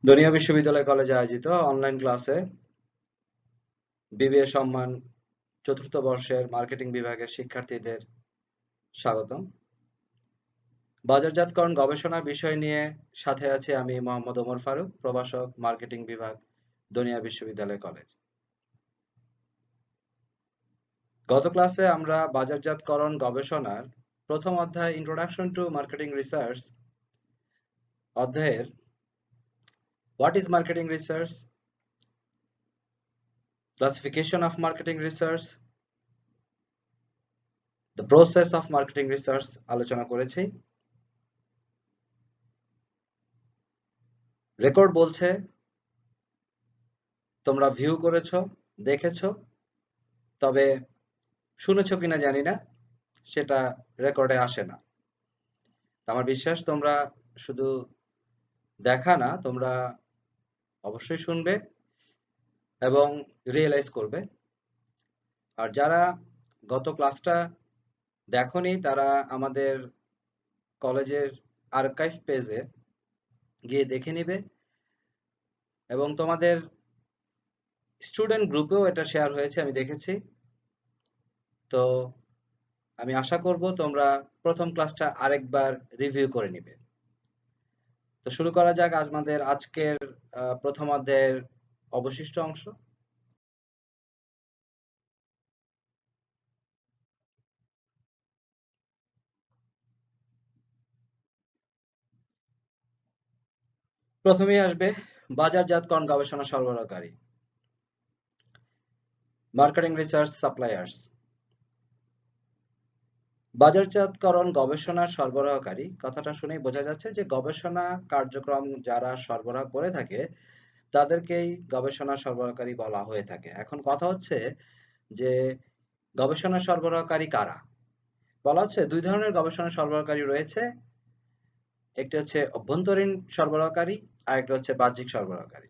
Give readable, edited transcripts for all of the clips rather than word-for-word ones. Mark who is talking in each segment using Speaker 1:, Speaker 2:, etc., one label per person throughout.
Speaker 1: দনিয়া বিশ্ববিদ্যালয় কলেজে আয়োজিত অনলাইন ক্লাসে বিবিএ সম্মান চতুর্থ বর্ষের মার্কেটিং বিভাগের শিক্ষার্থীদের স্বাগতম। বাজারজাতকরণ গবেষণা বিষয় নিয়ে সাথে আছি আমি মোহাম্মদ ওমর ফারুক, প্রভাষক, মার্কেটিং বিভাগ, দনিয়া বিশ্ববিদ্যালয় কলেজ। গত ক্লাসে আমরা বাজারজাতকরণ গবেষণার প্রথম অধ্যায় ইন্ট্রোডাকশন টু মার্কেটিং রিসার্চ অধ্যায়ের what is marketing research, classification of marketing research, the process of marketing research আলোচনা করেছি। রেকর্ড বলছে তোমরা ভিউ করেছো, দেখেছো, তবে শুনেছো কিনা জানি না, সেটা রেকর্ডে আসে না। আমার বিশ্বাস তোমরা শুধু দেখা না, তোমরা অবশ্যই শুনবে এবং রিয়েলাইজ করবে। আর যারা গত ক্লাসটা দেখোনি তারা আমাদের কলেজের আর্কাইভ পেজে গিয়ে দেখে নিবে এবং তোমাদের স্টুডেন্ট গ্রুপেও এটা শেয়ার হয়েছে, আমি দেখেছি। তো আমি আশা করব তোমরা প্রথম ক্লাসটা আরেকবার রিভিউ করে নিবে। তো শুরু করা যাক আমাদের আজকের প্রথম অধ্যায়ের অবশিষ্ট অংশ। প্রথমেই আসবে বাজারজাতকরণ গবেষণা সরবরাহকারী, মার্কেটিং রিসার্চ সাপ্লায়ার্স। বাজারজাতকরণ গবেষণা সরবরাহকারী কথাটা শুনেই বোঝা যাচ্ছে যে গবেষণা কার্যক্রম যারা সরবরাহ করে থাকে তাদেরকেই গবেষণা সরবরাহকারী বলা হয়ে থাকে। এখন কথা হচ্ছে যে গবেষণা সরবরাহকারী কারা? বলা হচ্ছে দুই ধরনের গবেষণা সরবরাহকারী রয়েছে, একটি হচ্ছে অভ্যন্তরীণ সরবরাহকারী আর একটা হচ্ছে বাহ্যিক সরবরাহকারী।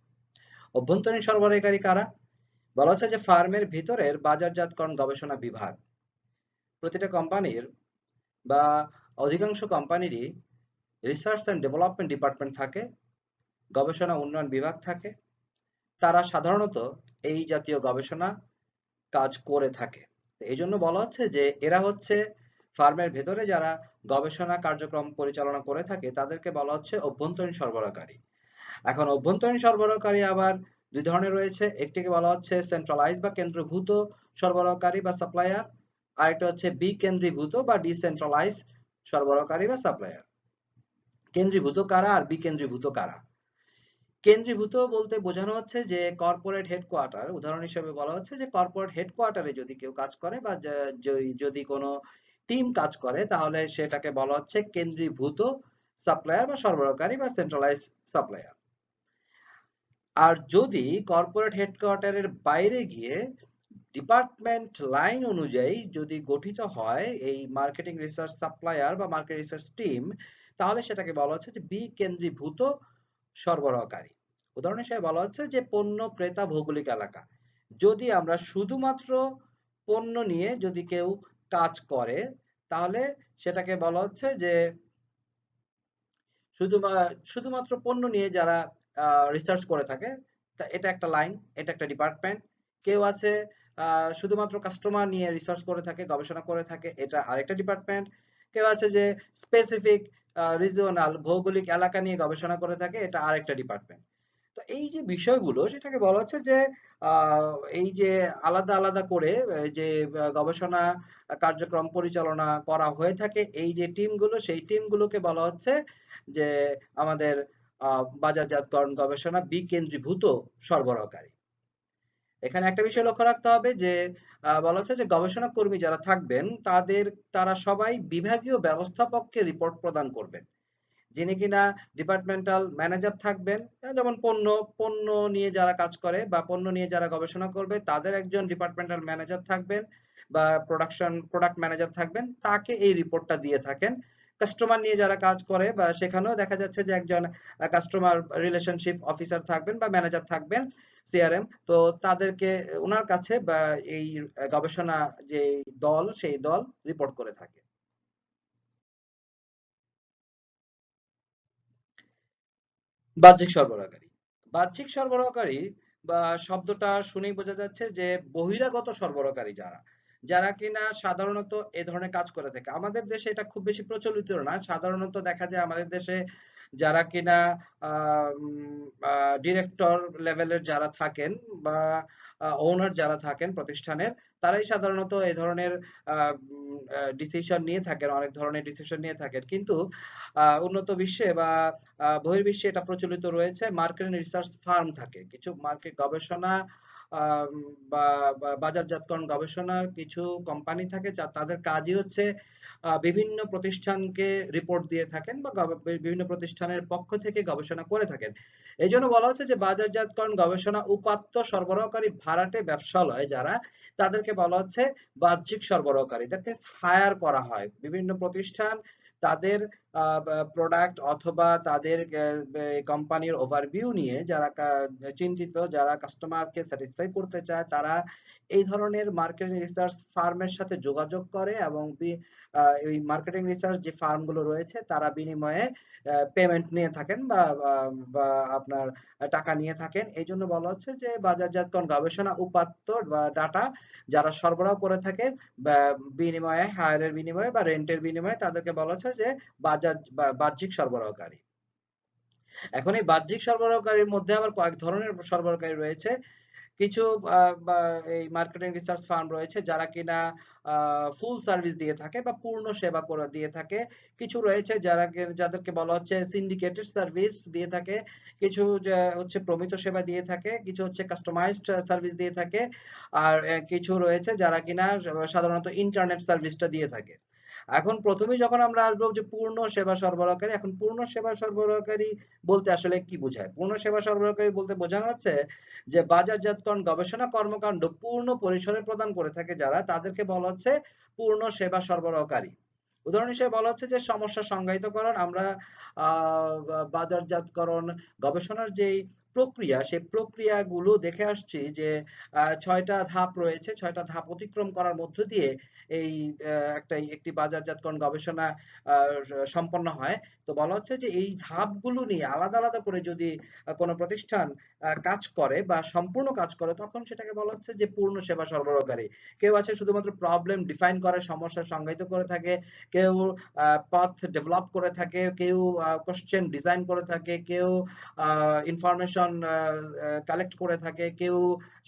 Speaker 1: অভ্যন্তরীণ সরবরাহকারী কারা? বলা হচ্ছে যে ফার্মের ভিতরের বাজারজাতকরণ গবেষণা বিভাগ। প্রতিটা কোম্পানির বা অধিকাংশ কোম্পানিরই রিসার্চ অ্যান্ড ডেভেলপমেন্ট ডিপার্টমেন্ট থাকে, গবেষণা উন্নয়ন বিভাগ থাকে। তারা সাধারণত এই জাতীয় গবেষণা কাজ করে থাকে। এই জন্য বলা হচ্ছে যে এরা হচ্ছে ফার্মের ভেতরে যারা গবেষণা কার্যক্রম পরিচালনা করে থাকে তাদেরকে বলা হচ্ছে অভ্যন্তরীণ সরবরাহকারী। এখন অভ্যন্তরীণ সরবরাহকারী আবার দুই ধরনের রয়েছে, একটিকে বলা হচ্ছে সেন্ট্রালাইজ বা কেন্দ্রীভূত সরবরাহকারী বা সাপ্লায়ার, আরেকটা হচ্ছে বিকেন্দ্রীভূত বা ডিসেন্ট্রালাইজ সরবরাহকারী বা সাপ্লায়ার। কেন্দ্রীভূত কারা আর বিকেন্দ্রীভূত কারা? কেন্দ্রীভূত বলতে বোঝানো হচ্ছে যে কর্পোরেট হেডকোয়ার্টার, উদাহরণ হিসেবে বলা হচ্ছে যে কর্পোরেট হেডকোয়ার্টারে যদি কেউ কাজ করে বা যদি কোনো টিম কাজ করে তাহলে সেটাকে বলা হচ্ছে কেন্দ্রীভূত সাপ্লায়ার বা সরবরাহকারী বা সেন্ট্রালাইজ সাপ্লায়ার। আর যদি কর্পোরেট হেডকোয়ার্টারের বাইরে গিয়ে ডিপার্টমেন্ট লাইন অনুযায়ী যদি গঠিত হয় এই মার্কেটিং রিসার্চ সাপ্লায়ার বা মার্কেট রিসার্চ টিম, তাহলে সেটাকে বলা হচ্ছে যে বিকেন্দ্রীভূত সরবরাহকারী। উদাহরণ হিসেবে বলা হচ্ছে যে পণ্য ক্রেতা ভৌগোলিক এলাকা। যদি আমরা শুধুমাত্র পণ্য নিয়ে যদি কেউ কাজ করে তাহলে সেটাকে বলা হচ্ছে যে শুধুমাত্র পণ্য নিয়ে যারা রিসার্চ করে থাকে, তা এটা একটা লাইন, এটা একটা ডিপার্টমেন্ট। কেউ আছে শুধুমাত্র কাস্টমার নিয়ে রিসার্চ করে থাকে, গবেষণা করে থাকে, এটা আরেকটা ডিপার্টমেন্ট। কেউ আছে যে স্পেসিফিক রিজিওনাল ভৌগোলিক এলাকা নিয়ে গবেষণা করে থাকে, এটা আরেকটা ডিপার্টমেন্ট। তো এই যে বিষয়গুলো সেটাকে বলা হচ্ছে যে এই যে আলাদা আলাদা করে যে গবেষণা কার্যক্রম পরিচালনা করা হয়ে থাকে এই যে টিমগুলো, সেই টিমগুলোকে বলা হচ্ছে যে আমাদের বাজারজাতকরণ গবেষণা বিকেন্দ্রীভূত সরবরাহকারী। এখানে একটা বিষয় লক্ষ্য রাখতে হবে যে বলা হচ্ছে যে গবেষণা কর্মী যারা থাকবেন তারা সবাই বিভাগীয় ব্যবস্থাপককে রিপোর্ট প্রদান করবেন, যিনি কিনা ডিপার্টমেন্টাল ম্যানেজার থাকবেন। যেমন পণ্য নিয়ে যারা কাজ করে বা পণ্য নিয়ে যারা গবেষণা করবে তাদের একজন ডিপার্টমেন্টাল ম্যানেজার থাকবেন বা প্রোডাক্ট ম্যানেজার থাকবেন, তাকে এই রিপোর্টটা দিয়ে থাকেন। কাস্টমার নিয়ে যারা কাজ করে বা সেখানেও দেখা যাচ্ছে যে একজন কাস্টমার রিলেশনশিপ অফিসার থাকবেন বা ম্যানেজার থাকবেন, সিআরএম। তো তাদেরকে ওনার কাছে বা এই গবেষণা যে দল সেই দল রিপোর্ট করে থাকে। বাহ্যিক সরবরাহকারী, বাহ্যিক সরবরাহকারী বা শব্দটা শুনেই বোঝা যাচ্ছে যে বহিরাগত সরবরাহকারী যারা, যারা কিনা সাধারণত এ ধরনের কাজ করে থাকে। আমাদের দেশে এটা খুব বেশি প্রচলিত না। সাধারণত দেখা যায় আমাদের দেশে যারা কিনা ডিরেক্টর লেভেলের যারা থাকেন বা ওনার যারা থাকেন প্রতিষ্ঠানের, তারাই সাধারণত এই ধরনের ডিসিশন নিয়ে থাকেন, অনেক ধরনের ডিসিশন নিয়ে থাকেন। কিন্তু উন্নত বিশ্বে বা বহির্বিশ্বে এটা প্রচলিত রয়েছে, মার্কেট রিসার্চ ফার্ম থাকে, কিছু মার্কেট গবেষণা আম, বা বাজারজাতকরণ গবেষণার কিছু কোম্পানি থাকে যা তাদের কাজই হচ্ছে বিভিন্ন প্রতিষ্ঠানকে রিপোর্ট দিয়ে থাকেন বা বিভিন্ন প্রতিষ্ঠানের পক্ষ থেকে গবেষণা করে থাকেন। এই জন্য বলা হচ্ছে যে বাজারজাতকরণ গবেষণা উপাত্ত সরবরাহকারী ভাড়াটে ব্যবসালয় যারা, তাদেরকে বলা হচ্ছে বাহ্যিক সরবরাহকারী। দ্যাট মিনস হায়ার করা হয় বিভিন্ন প্রতিষ্ঠান তাদের প্রোডাক্ট অথবা তাদের কোম্পানির ওভারভিউ নিয়ে, যারা চিন্তিত, যারা কাস্টমারকে স্যাটিসফাই করতে চায়, তারা এই ধরনের মার্কেটিং রিসার্চ ফার্মের সাথে যোগাযোগ করে এবং এই মার্কেটিং রিসার্চ যে ফার্মগুলো রয়েছে তারা বিনিময়ে পেমেন্ট নিয়ে থাকেন বা আপনার টাকা নিয়ে থাকেন। এই জন্য বলা হচ্ছে যে বাজারজাতকরণ গবেষণা উপাত্ত বা ডাটা যারা সরবরাহ করে থাকে বিনিময়ে, হায়ারের বিনিময়ে বা রেন্টের বিনিময়ে, তাদেরকে বলা হচ্ছে যে বাহ্যিক সরবরাহকারী। এখন এই বাহ্যিক সরবরাহকারীর মধ্যে আবার কয়েক ধরনের সরবরাহকারী রয়েছে। কিছু এই মার্কেটিং রিসার্চ ফার্ম রয়েছে যারা কিনা ফুল সার্ভিস দিয়ে থাকে বা পূর্ণ সেবা করে দিয়ে থাকে। কিছু রয়েছে যাদেরকে বলা হচ্ছে সিন্ডিকেটেড সার্ভিস দিয়ে থাকে। কিছু হচ্ছে প্রমিত সেবা দিয়ে থাকে। কিছু হচ্ছে কাস্টমাইজড সার্ভিস দিয়ে থাকে। আর কিছু রয়েছে যারা কিনা সাধারণত ইন্টারনেট সার্ভিসটা দিয়ে থাকে। এখন প্রথমেই যখন আমরা আসবো যে পূর্ণ সেবা সরবরাহকারী, এখন পূর্ণ সেবা সরবরাহকারী বলতে আসলে কি বোঝায়? পূর্ণ সেবা সরবরাহকারী বলতে বোঝানো হচ্ছে যে বাজারজাতকরণ গবেষণা কর্মকাণ্ড পূর্ণ পরিসরে প্রদান করে থাকে যারা, তাদেরকে বলা হচ্ছে পূর্ণ সেবা সরবরাহকারী। উদাহরণ হিসেবে বলা হচ্ছে যে সমস্যা সংজ্ঞায়িতকরণ। আমরা বাজারজাতকরণ গবেষণার যেই প্রক্রিয়া, সেই প্রক্রিয়াগুলো দেখে আসছি যে ৬টা ধাপ রয়েছে। ৬টা ধাপ অতিক্রম করার মধ্য দিয়ে এই একটি বাজারজাতকরণ গবেষণা সম্পন্ন হয়। তো বলা হচ্ছে যে এই ধাপগুলো নিয়ে আলাদা আলাদা করে যদি কোনো প্রতিষ্ঠান কাজ করে বা সম্পূর্ণ কাজ করে, তখন সেটাকে বলা হচ্ছে যে পূর্ণ সেবা সরবরাহকারী। কেউ আছে শুধুমাত্র প্রবলেম ডিফাইন করে, সমস্যা সংজ্ঞায়িত করে থাকে, কেউ পথ ডেভেলপ করে থাকে, কেউ কোশ্চেন ডিজাইন করে থাকে, কেউ ইনফরমেশন কালেক্ট করে থাকে, কেউ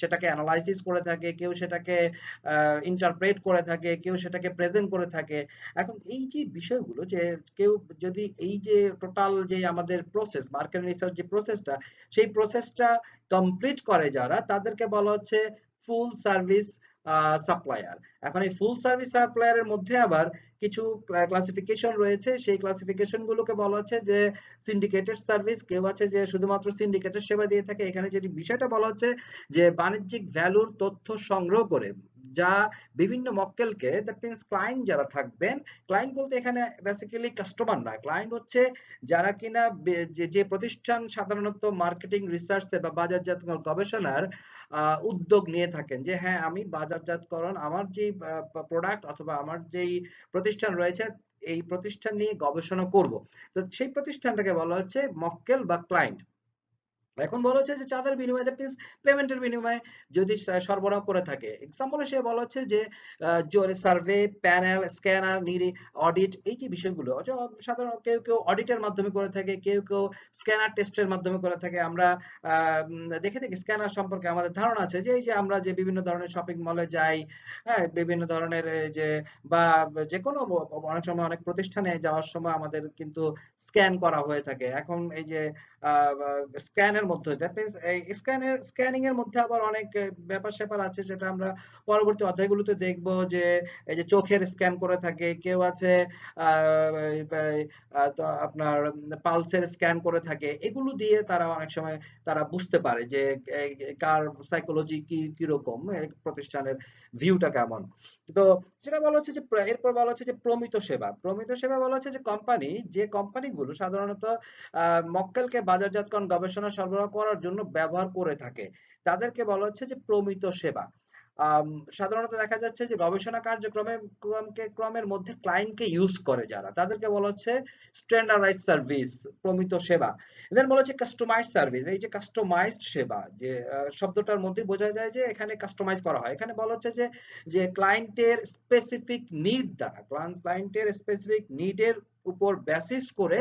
Speaker 1: সেটাকে অ্যানালাইসিস করে থাকে, কেউ সেটাকে ইন্টারপ্রেট করে থাকে, কেউ সেটাকে প্রেজেন্ট করে থাকে। এখন এই যে বিষয়গুলো, যে কেউ যদি এই যে টোটাল যে আমাদের প্রসেস, মার্কেট রিসার্চ যে প্রসেসটা, সেই প্রসেসটা কমপ্লিট করে যারা, তাদেরকে বলা হচ্ছে ফুল সার্ভিস সাপ্লায়ার। এখন এই ফুল সার্ভিস সাপ্লায়ারের মধ্যে আবার কিছু ক্লাসিফিকেশন রয়েছে। সেই ক্লাসিফিকেশন গুলোকে বলা হচ্ছে যে সিন্ডিকেটেড সার্ভিস। কেউ আছে যে শুধুমাত্র সিন্ডিকেটেড সেবা দিয়ে থাকে। এখানে যে বিষয়টা বলা হচ্ছে যে বাণিজ্যিক ভ্যালুর তথ্য সংগ্রহ করে, যা বিভিন্ন মক্কেলকে, দ্যাট মিনস ক্লায়েন্ট যারা থাকবেন, ক্লায়েন্ট বলতে এখানে বেসিক্যালি কাস্টমার না, ক্লায়েন্ট হচ্ছে যারা কিনা যে প্রতিষ্ঠান সাধারণত মার্কেটিং রিসার্চে বা বাজারজাতকরণ গবেষণার উদ্যোগ নিয়ে থাকেন, যে হ্যাঁ আমি বাজারজাতকরণ, আমার যে প্রোডাক্ট অথবা আমার যেই প্রতিষ্ঠান রয়েছে, এই প্রতিষ্ঠান নিয়ে গবেষণা করব। তো সেই প্রতিষ্ঠানটাকে বলা হচ্ছে মক্কেল বা ক্লায়েন্ট। এখন বলা হচ্ছে যে চাঁদার বিনিময়ে, দ্যাট মিনস পেমেন্টের বিনিময়ে যদি সরবরাহ করে থাকে। এক্সাম্পল হিসেবে বলা হচ্ছে যে সার্ভে, প্যানেল, স্ক্যানার, নিরি, অডিট, এই যে বিষয়গুলো সাধারণত কেউ কেউ অডিটের মাধ্যমে করে থাকে, কেউ কেউ স্ক্যানার টেস্টের মাধ্যমে করে থাকে। আমরা দেখে থাকি স্ক্যানার সম্পর্কে আমাদের ধারণা আছে, যে এই যে আমরা যে বিভিন্ন ধরনের শপিং মলে যাই, হ্যাঁ, বিভিন্ন ধরনের যে বা যে কোনো অনেক সময় অনেক প্রতিষ্ঠানে যাওয়ার সময় আমাদের কিন্তু স্ক্যান করা হয়ে থাকে। এখন এই যে স্ক্যানের মধ্যে, দ্যাট মিনস এই স্ক্যানিং এর মধ্যে আবার অনেক ব্যাপার স্যাপার আছে, যেটা আমরা পরবর্তী অধ্যায়গুলোতে দেখব। যে এই যে চোখের স্ক্যান করে থাকে, কেউ আছে তো আপনার পালসের স্ক্যান করে থাকে। এগুলো দিয়ে তারা অনেক সময় তারা বুঝতে পারে যে কার সাইকোলজি কিরকম, প্রতিষ্ঠানের ভিউটা কেমন। তো সেটা বলা হচ্ছে যে এরপর বলা হচ্ছে যে প্রমিত সেবা। প্রমিত সেবা বলা হচ্ছে যে যে কোম্পানিগুলো সাধারণত মক্কেলকে বাজারজাতকরণ গবেষণা সরবরাহ করার জন্য ব্যবহার করে থাকে, তাদেরকে বলা হচ্ছে যে প্রমিত সেবা। আম, সাধারণত দেখা যাচ্ছে যে গবেষণা ক্রমের মধ্যে ক্লায়েন্টকে ইউজ করে যারা, তাদেরকে বলা হচ্ছে স্ট্যান্ডার্ডাইজ সার্ভিস, প্রমিত সেবা। দেন বলা হচ্ছে কাস্টমাইজড সার্ভিস। এই যে কাস্টমাইজড সেবা, যে শব্দটার মধ্যে বোঝা যায় যে এখানে কাস্টমাইজ করা হয়। এখানে বলা হচ্ছে যে যে ক্লায়েন্টের স্পেসিফিক নিড দ্বারা, ক্লায়েন্টের স্পেসিফিক নিডের উপর বেসিস করে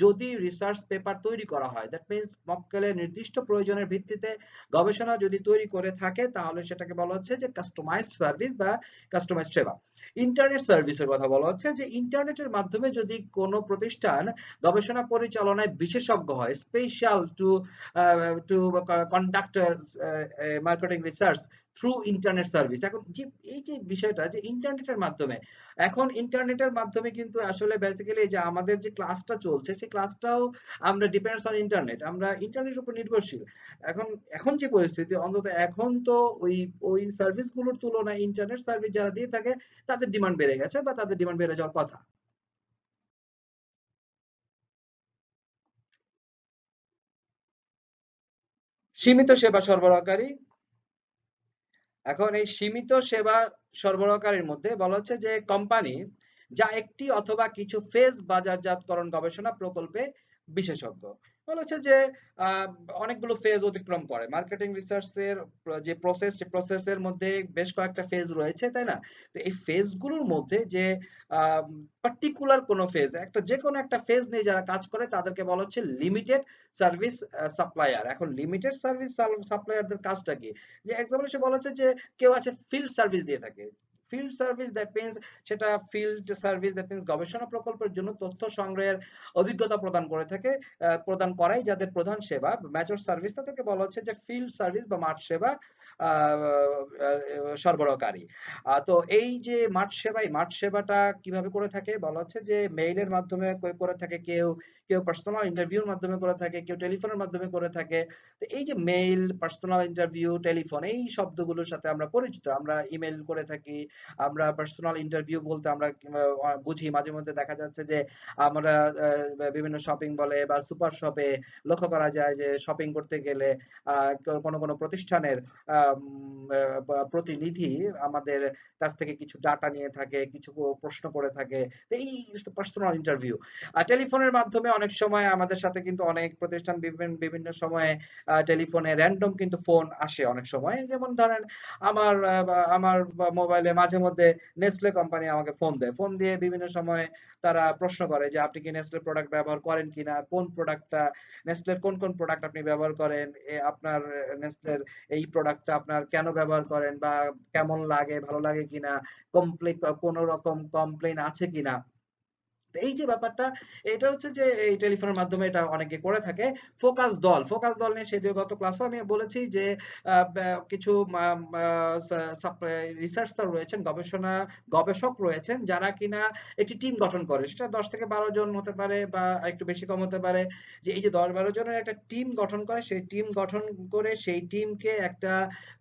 Speaker 1: যদি রিসার্চ পেপার তৈরি করা হয়, দ্যাট মিন্স মক্কেলের নির্দিষ্ট প্রয়োজনের ভিত্তিতে গবেষণা যদি তৈরি করে থাকে, তাহলে সেটাকে বলা হচ্ছে যে কাস্টমাইজড সার্ভিস বা কাস্টমাইজড সেবা। ইন্টারনেট সার্ভিসের কথা বলা হচ্ছে যে ইন্টারনেটের মাধ্যমে যদি কোনো প্রতিষ্ঠান গবেষণা পরিচালনায় বিশেষজ্ঞ হয়, special to conduct marketing research through internet service. এখন যে এই যে বিষয়টা যে ইন্টারনেটের মাধ্যমে, এখন ইন্টারনেটের মাধ্যমে কিন্তু আসলে বেসিক্যালি যে আমাদের যে ক্লাসটা চলছে সেই ক্লাসটাও আমরা ডিপেন্ডস অন ইন্টারনেট, আমরা ইন্টারনেটের উপর নির্ভরশীল। এখন এখন যে পরিস্থিতি, অন্তত এখন তো ওই ওই সার্ভিসগুলোর তুলনায় ইন্টারনেট সার্ভিস যারা দিয়ে থাকে তাদের ডিমান্ড বেড়ে গেছে বা তাদের ডিমান্ড বেড়ে যাওয়ার কথা। সীমিত সেবা সরবরাহকারী। এখন এই সীমিত সেবা সরবরাহকারীর মধ্যে বলা হচ্ছে যে কোম্পানি যা একটি অথবা কিছু ফেজ বাজারজাতকরণ গবেষণা প্রকল্পে বিশেষজ্ঞ। বলা হচ্ছে যে আহ, অনেকগুলো ফেজ অতিক্রম করে মার্কেটিং রিসার্চের যে প্রসেস, সে প্রসেসের মধ্যে বেশ কয়েকটা ফেজ রয়েছে, তাই না? তো এই ফেজগুলোর মধ্যে যে পার্টিকুলার কোনো ফেজ, একটা যে কোনো একটা ফেজ নিয়ে যারা কাজ করে তাদেরকে বলা হচ্ছে লিমিটেড সার্ভিস সাপ্লায়ার। এখন লিমিটেড সার্ভিস সাপ্লায়ারদের কাজটা কি? যে এক্সাম্পল হিসেবে বলা হচ্ছে যে কেউ আছে ফিল্ড সার্ভিস দিয়ে থাকে। ফিল্ড সার্ভিস দ্যাট মিন্স, সেটা ফিল্ড সার্ভিস দ্যাট মিন্স গবেষণা প্রকল্পের জন্য তথ্য সংগ্রহের অভিজ্ঞতা প্রদান করে থাকে, প্রদান করাই যাদের প্রধান সেবা মেজর সার্ভিস, তাদেরকে বলা হচ্ছে যে ফিল্ড সার্ভিস বা মাঠ সেবা সরবরাহকারী। তো এই যে মাঠ সেবা, এই মাঠ সেবাটা কিভাবে করে থাকে? বলা হচ্ছে যে মেইলের মাধ্যমে করে থাকে কেউ, কেউ পার্সোনাল ইন্টারভিউর মাধ্যমে করে থাকে, কেউ টেলিফোনের মাধ্যমে করে থাকে। তো এই যে মেইল, পার্সোনাল ইন্টারভিউ, টেলিফোন, এই শব্দগুলোর সাথে আমরা পরিচিত। আমরা ইমেল করে থাকি, আমরা পার্সোনাল ইন্টারভিউ বলতে আমরা বুঝি মাঝে মধ্যে দেখা যাচ্ছে যে আমরা বিভিন্ন শপিং বলে বা সুপার শপে লক্ষ্য করা যায় যে শপিং করতে গেলে কোনো কোনো প্রতিষ্ঠানের প্রতিনিধি আমাদের কাছ থেকে কিছু ডাটা নিয়ে থাকে, কিছু প্রশ্ন করে থাকে। তো এই পার্সোনাল ইন্টারভিউ। আর টেলিফোনের মাধ্যমে অনেক সময় আমাদের সাথে কিন্তু অনেক প্রতিষ্ঠান বিভিন্ন বিভিন্ন সময়ে টেলিফোনে র্যান্ডম কিন্তু ফোন আসে অনেক সময়। যেমন ধরেন আমার মোবাইলে মাঝে মধ্যে নেসলে কোম্পানি আমাকে ফোন দেয়, ফোন দিয়ে বিভিন্ন সময় তারা প্রশ্ন করে যে আপনি কি নেসলে প্রোডাক্ট ব্যবহার করেন কিনা, কোন প্রোডাক্টটা, নেসলের কোন কোন প্রোডাক্ট আপনি ব্যবহার করেন, আপনার নেসলের এই প্রোডাক্টটা আপনার কেন ব্যবহার করেন বা কেমন লাগে, ভালো লাগে কিনা, কমপ্লেন, কোনো রকম কমপ্লেন আছে কিনা। তো এই যে ব্যাপারটা, এটা হচ্ছে যে এই টেলিফোনের মাধ্যমে এটা অনেকে করে থাকে। ফোকাস দল নিয়ে সেদিন গত ক্লাসে আমি বলেছি যে কিছু রিসার্চার রয়েছেন, গবেষক রয়েছেন যারা কিনা একটি টিম গঠন করে, সেটা 10 থেকে 12 জন হতে পারে বা একটু বেশি কম হতে পারে। যে এই যে 10-12 জনের একটা টিম গঠন করে, সেই টিম গঠন করে সেই টিমকে একটা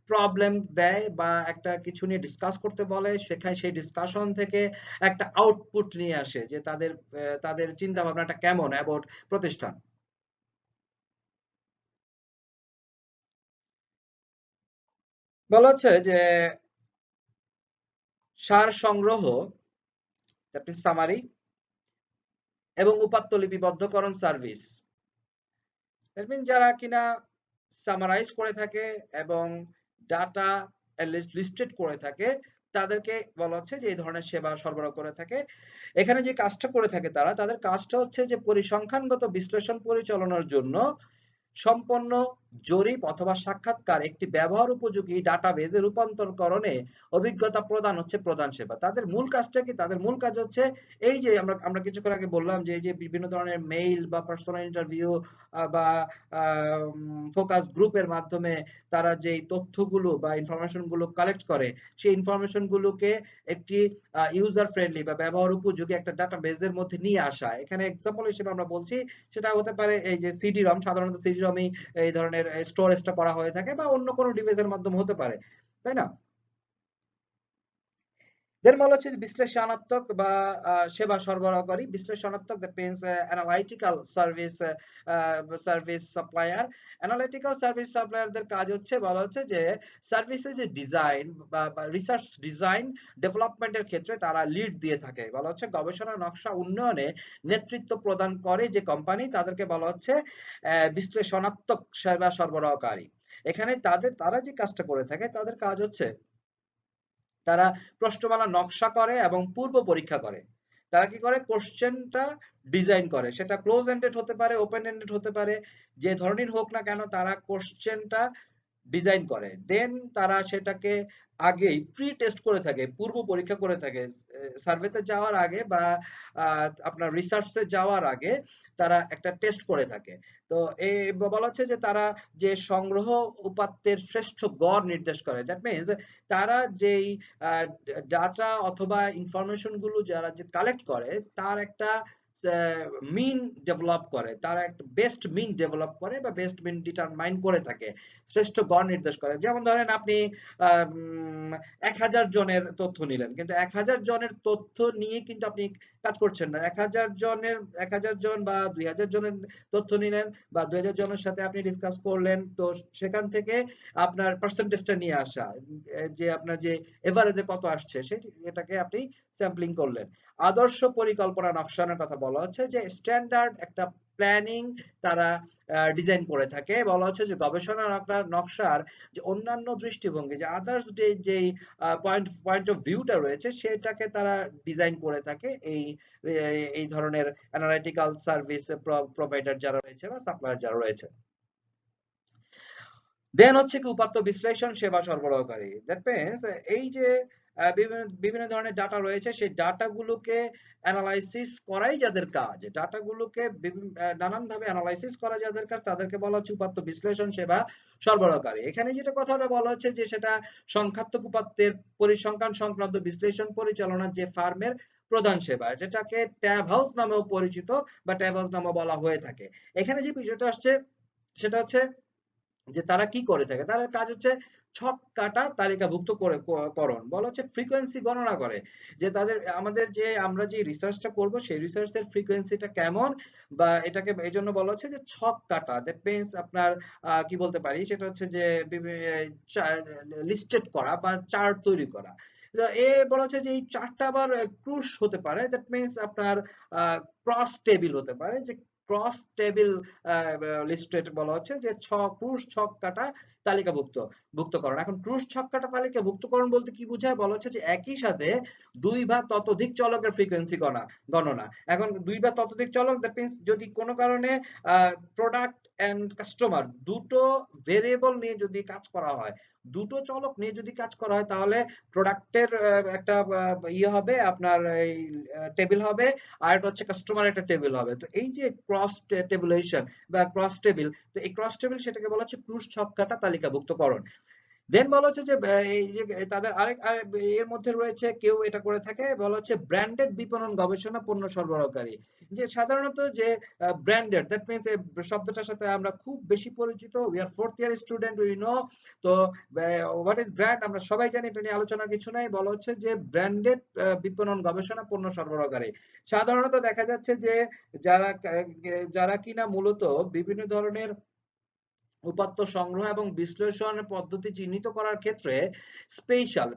Speaker 1: প্রবলেম দেয় বা একটা কিছু নিয়ে ডিসকাস করতে বলে, সেখানে সেই ডিসকাশন থেকে একটা আউটপুট নিয়ে আসে যে তাদের চিন্তা ভাবনাটা কেমন অ্যাবাউট প্রতিষ্ঠান। বলা হচ্ছে যে সার সংগ্রহ, সামারি এবং উপাত্ত লিপিবদ্ধকরণ সার্ভিস। দ্যাট মিন যারা কিনা সামারাইজ করে থাকে এবং ডাটা লিস্টেড করে থাকে, তাদেরকে বলা হচ্ছে যে এই ধরনের সেবা সরবরাহ করে থাকে। এখানে যে কাজটা করে থাকে তারা, তাদের কাজটা হচ্ছে যে পরিসংখ্যানগত বিশ্লেষণ পরিচালনার জন্য সম্পন্ন জরিপ অথবা সাক্ষাৎকার একটি ব্যবহার উপযোগী ডাটাবেজে রূপান্তরকরণে অভিজ্ঞতা প্রদান হচ্ছে প্রধান সেবা। তাদের মূল কাজটা কি? তাদের মূল কাজ হচ্ছে এই যে আমরা আমরা কিছুক্ষণ আগে বললাম যে এই যে বিভিন্ন ধরনের মেইল বা পার্সোনাল ইন্টারভিউ বা ফোকাস গ্রুপের মাধ্যমে তারা যে তথ্যগুলো বা ইনফরমেশন গুলো কালেক্ট করে, সেই ইনফরমেশন গুলোকে একটি ইউজার ফ্রেন্ডলি বা ব্যবহার উপযোগী একটা ডাটাবেজের মধ্যে নিয়ে আসা। এখানে এক্সাম্পল হিসেবে আমরা বলছি সেটা হতে পারে এই যে সিডি রম, সাধারণত সিডি রমই এই ধরনের স্টোরেজটা করা হয়ে থাকে, বা অন্য কোনো ডিভাইসের মাধ্যমে হতে পারে, তাই না? দেন বলা হচ্ছে যে বিশ্লেষণাত্মক বা সেবা সরবরাহকারী। বিশ্লেষণাত্মক that means analytical service supplier. Analytical service সাপ্লায়ারদের কাজ হচ্ছে, বলা হচ্ছে যে সার্ভিসের যে ডিজাইন বা রিসার্চ ডিজাইন ডেভেলপমেন্টের ক্ষেত্রে তারা লিড দিয়ে থাকে। বলা হচ্ছে গবেষণা নকশা উন্নয়নে নেতৃত্ব প্রদান করে যে কোম্পানি, তাদেরকে বলা হচ্ছে বিশ্লেষণাত্মক সেবা সরবরাহকারী। এখানে তারা যে কাজটা করে থাকে, তাদের কাজ হচ্ছে তারা প্রশ্নমালা নকশা করে এবং পূর্ব পরীক্ষা করে। তারা কি করে, কোশ্চেনটা ডিজাইন করে, সেটা ক্লোজ এন্ডেড হতে পারে, ওপেন এন্ডেড হতে পারে, যে ধরনের হোক না কেন তারা কোশ্চেনটা ডিজাইন করে। দেন তারা সেটাকে আগেই প্রি টেস্ট করে থাকে, পূর্ব পরীক্ষা করে থাকে। সার্ভেতে যাওয়ার আগে বা আপনার রিসার্চে যাওয়ার আগে তারা একটা টেস্ট করে থাকে। তো এই বলা হচ্ছে যে তারা যে সংগ্রহ উপাত্তের শ্রেষ্ঠ গড় নির্দেশ করে। দ্যাট মিনস তারা যেই ডাটা অথবা ইনফরমেশন গুলো যারা যে কালেক্ট করে, তার একটা মিন ডেভেলপ করে, তারা একটা বেস্ট মিন ডেভেলপ করে বা বেস্ট মিন ডিটারমাইন করে থাকে, শ্রেষ্ঠ গড় নির্দেশ করে। যেমন ধরেন আপনি 1000 জনের তথ্য নিলেন, কিন্তু 1000 জনের তথ্য নিয়ে কিন্তু আপনি কাজ করছেন না। 1000 জন বা 2000 জনের তথ্য নিলেন বা 2000 জনের সাথে আপনি ডিসকাস করলেন, তো সেখান থেকে আপনার পার্সেন্টেজটা নিয়ে আসা, যে আপনার যে এভারেজে কত আসছে এটাকে আপনি স্যাম্পলিং করলেন। আদর্শ পরিকল্পনা নকশানোর কথা বলা হচ্ছে যে স্ট্যান্ডার্ড একটা প্ল্যানিং তারা ডিজাইন করে থাকে। বলা হচ্ছে যে গবেষণা নকশার যে অন্যান্য দৃষ্টিভঙ্গি, যে আদার্স যে পয়েন্ট অফ ভিউটা রয়েছে, সেটাকে তারা ডিজাইন করে থাকে এই ধরনের অ্যানালিটিক্যাল সার্ভিস প্রোভাইডার যারা রয়েছে বা সাপ্লায়ার যারা রয়েছে। দেন হচ্ছে কি উপাত্ত বিশ্লেষণ সেবা সরবরাহকারী। দ্যাট মিনস এই যে বিভিন্ন ধরনের ডাটা রয়েছে, সেই ডাটাগুলোকে অ্যানালাইসিস করাই যাদের কাজ, ডাটাগুলোকে নানান ভাবে অ্যানালাইসিস করা যাদের কাজ, তাদেরকে বলা হচ্ছে উপাত্ত বিশ্লেষণ সেবা সরবরাহকারী। এখানে যেটা কথাটা বলা হচ্ছে যে সেটা সংখ্যাত্মক উপাত্তের পরিসংখ্যান সংক্রান্ত বিশ্লেষণ পরিচালনার যে ফার্মের প্রধান সেবা, যেটাকে ট্যাব হাউস নামেও পরিচিত বা ট্যাব হাউস নামে বলা হয়ে থাকে। এখানে যে বিষয়টা আসছে সেটা হচ্ছে যে তারা কি করে থাকে, তার কাজ হচ্ছে ছক কাটা তালিকাভুক্ত করে করণ। বলা হচ্ছে ফ্রিকোয়েন্সি গণনা করে, যে আমাদের যে আমরা যে রিসার্চটা করব সেই রিসার্চের ফ্রিকোয়েন্সিটা কেমন, বা এটাকে এই জন্য বলা হচ্ছে যে ছক কাটা। দ্যাট মিনস আপনার কি বলতে পারি, সেটা হচ্ছে যে লিস্টেড করা বা চার্ট তৈরি করা। বলা হচ্ছে যে এই চার্টটা আবার ক্রুশ হতে পারে। দ্যাট মিনস আপনার ক্রস টেবিল হতে পারে, যে ক্রস টেবিল লিস্টেড বলা হচ্ছে যে ক্রুশ ছক কাটা তালিকাভুক্তকরণ। এখন ক্রুশ ছক কাটা তালিকাভুক্তকরণ বলতে কি বোঝায়, বলা হচ্ছে যে একই সাথে 2 বা ততোধিক চলকের ফ্রিকোয়েন্সি গণনা। এখন 2 বা ততোধিক চলক, দ্যাট মিনস যদি কোনো কারণে প্রোডাক্ট এন্ড কাস্টমার দুটো ভেরিয়েবল নিয়ে যদি কাজ করা হয়, দুটো চলক নিয়ে যদি কাজ করা হয়, তাহলে প্রোডাক্টের একটা ইয়ে হবে, আপনার এই টেবিল হবে, আর এটা হচ্ছে কাস্টমার একটা টেবিল হবে। তো এই যে ক্রস টেবুলেশন বা ক্রস টেবিল, তো এই ক্রস টেবিল সেটাকে বলা হচ্ছে ক্রুশ ছক কাটা তালিকাভুক্তকরণ। দেন বলা হচ্ছে যে এই যে তাদের এর মধ্যে রয়েছে, কেউ এটা করে থাকে, বলা হচ্ছে ব্র্যান্ডেড বিপণন গবেষণা পণ্য সরবরাহকারী। যে সাধারণত যে ব্র্যান্ডেড, দ্যাট মিনস এই শব্দটার সাথে আমরা খুব বেশি পরিচিত, we are fourth year student, we know. তো হোয়াট ইজ ব্র্যান্ড আমরা সবাই জানি, এটা নিয়ে আলোচনার কিছু নাই। বলা হচ্ছে যে ব্র্যান্ডেড বিপণন গবেষণা পণ্য সরবরাহকারী। সাধারণত দেখা যাচ্ছে যে যারা যারা কিনা মূলত বিভিন্ন ধরনের উপাত্ত সংগ্রহ এবং বিশ্লেষণ পদ্ধতি চিহ্নিত করার ক্ষেত্রে স্পেশাল,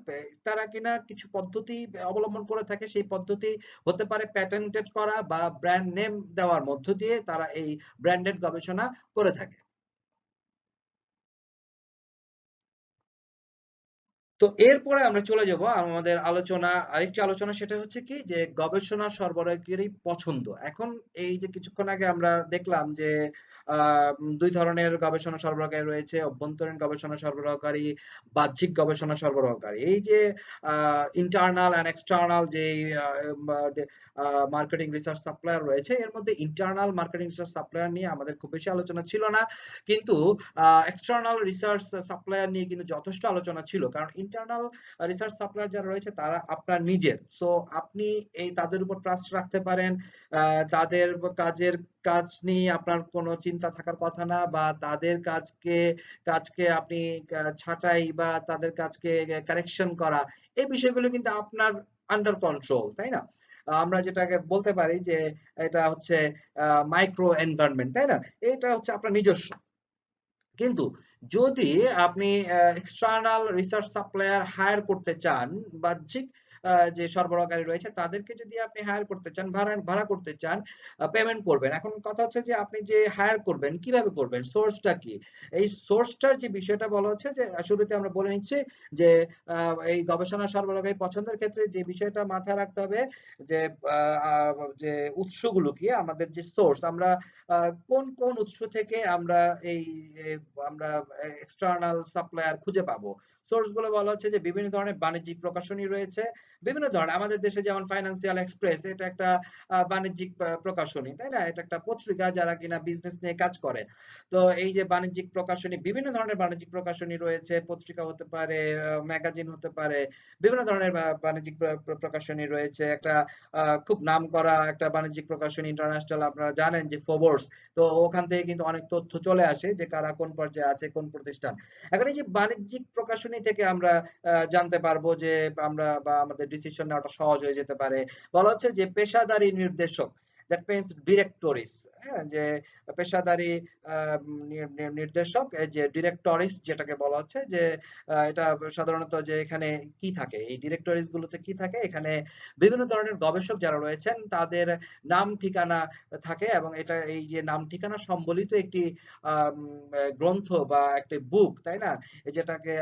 Speaker 1: তারা কিনা কিছু পদ্ধতি অবলম্বন করে থাকে। সেই পদ্ধতি হতে পারে প্যাটেন্টেড করা বা ব্র্যান্ড নেম দেওয়ার মধ্য দিয়ে তারা এই ব্র্যান্ডেড গবেষণা করে থাকে। তো এরপরে আমরা চলে যাব আমাদের আরেকটি আলোচনা, সেটা হচ্ছে কি যে গবেষণা সরবরাহকারী পছন্দ। এখন এই যে কিছুক্ষণ আগে আমরা দেখলাম যে দুই ধরনের গবেষণা সরবরাহকারী রয়েছে, অভ্যন্তরীণ গবেষণা সরবরাহকারী, বাহ্যিক গবেষণা সরবরাহকারী। এই যে ইন্টারনাল এন্ড এক্সটার্নাল যে মার্কেটিং রিসার্চ সাপ্লায়ার রয়েছে, এর মধ্যে ইন্টারনাল মার্কেটিং রিসার্চ সাপ্লায়ার নিয়ে আমাদের খুব বেশি আলোচনা ছিল না, কিন্তু এক্সটার্নাল রিসার্চ সাপ্লায়ার নিয়ে কিন্তু যথেষ্ট আলোচনা ছিল। কারণ ইন্টারনাল রিসার্চ সাপ্লায়ার যারা রয়েছে তারা আপনার নিজের, সো আপনি এই তাদের উপর ট্রাস্ট রাখতে পারেন। তাদের কাজ নিয়ে আপনার কোনো চিন্তা থাকার কথা না, বা তাদের কাজকে আপনি ছাঁটাই বা তাদের কাজকে কারেকশন করা, এই বিষয়গুলো কিন্তু আপনার আন্ডার কন্ট্রোল, তাই না? আমরা যেটাকে বলতে পারি যে এটা হচ্ছে মাইক্রো এনভায়রনমেন্ট, তাই না? এটা হচ্ছে আপনার নিজস্ব। কিন্তু যদি আপনি এক্সটার্নাল রিসার্চ সাপ্লায়ার হায়ার করতে চান, বাহ্যিক যে সরবরাহকারী রয়েছে তাদেরকে যদি আপনি হায়ার করতে চান, ভাড়া করতে চান, পেমেন্ট করবেন। এখন কথা হচ্ছে যে আপনি যে হায়ার করবেন কিভাবে করবেন, সোর্সটা কি? এই সোর্সটার যে বিষয়টা বলা হচ্ছে যে শুরুতে আমরা বলে নিচ্ছি যে এই গবেষণা সরবরাহকারী পছন্দের ক্ষেত্রে যে বিষয়টা মাথায় রাখতে হবে যে যে উৎসগুলো কি, আমাদের যে সোর্স, আমরা কোন কোন উৎস থেকে আমরা এই আমরা এক্সটার্নাল সাপ্লায়ার খুঁজে পাবো। সোর্স গুলো বলা হচ্ছে যে বিভিন্ন ধরনের বাণিজ্যিক প্রকাশনী রয়েছে, বিভিন্ন ধরনের, আমাদের দেশে যেমন ফাইন্যান্সিয়াল এক্সপ্রেস, এটা একটা বাণিজ্যিক প্রকাশনী, তাই না? এটা একটা পত্রিকা যারা কিনা বিজনেস নিয়ে কাজ করে। তো এই যে বাণিজ্যিক প্রকাশনী, বিভিন্ন ধরনের বাণিজ্যিক প্রকাশনী রয়েছে, পত্রিকা হতে পারে, ম্যাগাজিন হতে পারে, বিভিন্ন ধরনের বাণিজ্যিক প্রকাশনী রয়েছে। একটা খুব নামকরা একটা বাণিজ্যিক প্রকাশনী ইন্টারন্যাশনাল, আপনারা জানেন যে ফোবর্স। তো ওখান থেকে কিন্তু অনেক তথ্য চলে আসে যে কারা কোন পর্যায়ে আছে, কোন প্রতিষ্ঠান। এখন এই যে বাণিজ্যিক প্রকাশনী থেকে আমরা জানতে পারবো যে আমরা বা আমাদের ডিসিশন নেওয়াটা সহজ হয়ে যেতে পারে। বলা হচ্ছে যে পেশাদারী নির্দেশক, দ্যাট মিন্স ডিরেক্টরিস, হ্যাঁ, যে পেশাদারী নির্দেশক, এই যে ডিরেক্টরিস যেটাকে বলা হচ্ছে যে এটা সাধারণত যে এখানে কি থাকে, এই ডিরেক্টরিস গুলোতে কি থাকে, এখানে বিভিন্ন ধরনের গবেষক যারা রয়েছেন তাদের নাম ঠিকানা থাকে, এবং এটা এই যে নাম ঠিকানা সম্বলিত একটি গ্রন্থ বা একটি বুক, তাই না? যেটাকে